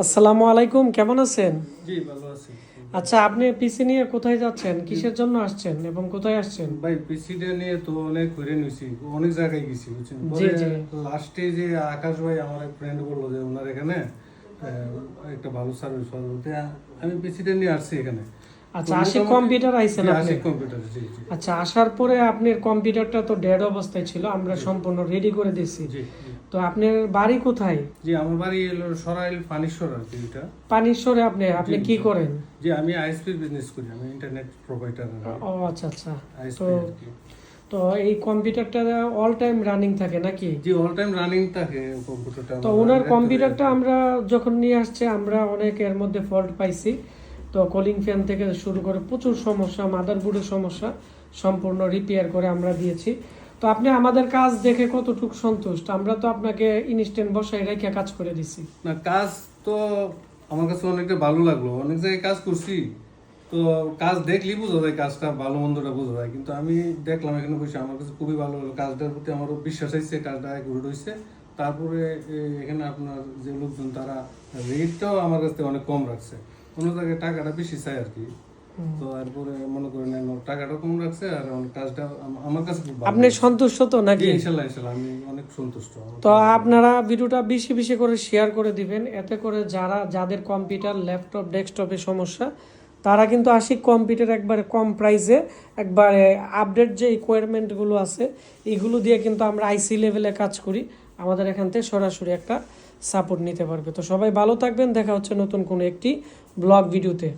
আসসালামু আলাইকুম, কেমন আছেন? জি, ভালো আছি। আচ্ছা, আপনি পিসি নিয়ে কোথায় যাচ্ছেন, কিসের জন্য আসছেন এবং কোথায় আসছেন? ভাই পিসিটা নিয়ে তো অনেক ঘুরে নিয়েছি, অনেক জায়গায় গেছি বুঝছেন। জি পরে জি। লাস্টে যে আকাশ ভাই আমার এক ফ্রেন্ড বললো যে ওনার এখানে একটা ভালো সার্ভিস পাওয়া যাবে। আমি পিসিটা নিয়ে আসছি এখানে। তো আচ্ছা, আশিক মোটামুটি কম্পিউটার আইছেন জি, আপনি? আশিক কম্পিউটার, জি জি আচ্ছা, আসার পরে আপনার কম্পিউটারটা তো ডেড অবস্থায় ছিল, আমরা জি সম্পূর্ণ রেডি করে দিছি। জি জি তো আপনার বাড়ি কোথায়? জি আমার বাড়ি এলো সরাইল পানিশ্বর আর কি এটা। পানিশ্বরে? আপনি জি আপনি কি জি করেন? জি আমি আইএসপি বিজনেস করি, আমি ইন্টারনেট প্রোভাইডার আর কি, ও আচ্ছা আচ্ছা। তো আইএসপি আর কি। তো এই কম্পিউটারটা অল টাইম রানিং থাকে নাকি? জি অল টাইম রানিং থাকে কম্পিউটারটা তো আমার, ওনার আমি রাখতে পারি আর কম্পিউটারটা কি। আমরা যখন নিয়ে আসছে, আমরা অনেক এর মধ্যে ফল্ট পাইছি। তো কলিং ফ্যান থেকে শুরু করে প্রচুর সমস্যা, মাদারবোর্ডের সমস্যা, সম্পূর্ণ রিপেয়ার করে আমরা দিয়েছি। তো আপনি আমাদের কাজ দেখে কতটুকু সন্তুষ্ট? আমরা তো আপনাকে ইনস্ট্যান্ট বসায় রেখে কাজ করে দিছি। না কাজ তো আমার কাছে অনেকটা ভালো লাগলো, অনেক জায়গায় কাজ করছি। তো কাজ দেখলেই বোঝা যায়, কাজটা ভালো মন্দটা বোঝা যায়। কিন্তু আমি দেখলাম এখানে বসে আমার কাছে খুবই ভালো হলো, কাজটার প্রতি আমারও বিশ্বাস হয়েছে, কাজটা গুড হয়েছে। তারপরে এখানে আপনার যে লোকজন তারা রেটটাও আমার কাছ থেকে অনেক কম রাখছে, অন্য জায়গায় টাকাটা বেশি চাই আর কি। তো তারপরে মনে করেন টাকাটা কম রাখছে আর আমার কাজটা আমার কাছে খুব ভালো আপনি লাগছে। সন্তুষ্ট তো জি নাকি? ইনশাল্লাহ ইনশাল্লাহ আমি অনেক সন্তুষ্ট আমার তো কাজের জন্য। আপনারা ভিডিওটা বেশি বেশি করে শেয়ার করে দিবেন, এতে করে যাদের কম্পিউটার, ল্যাপটপ, ডেস্কটপে সমস্যা, তারা কিন্তু আশিক কম্পিউটার একবারে কম প্রাইসে, একবারে আপডেট যে রিকোয়ারমেন্টগুলো আছে এগুলো দিয়ে কিন্তু আমরা আইসি লেভেলে কাজ করি। আমাদের এখান থেকে সরাসরি একটা সাপোর্ট নিতে পারবে। তো সবাই ভালো থাকবেন, দেখা হচ্ছে নতুন কোনো একটি ব্লগ ভিডিওতে।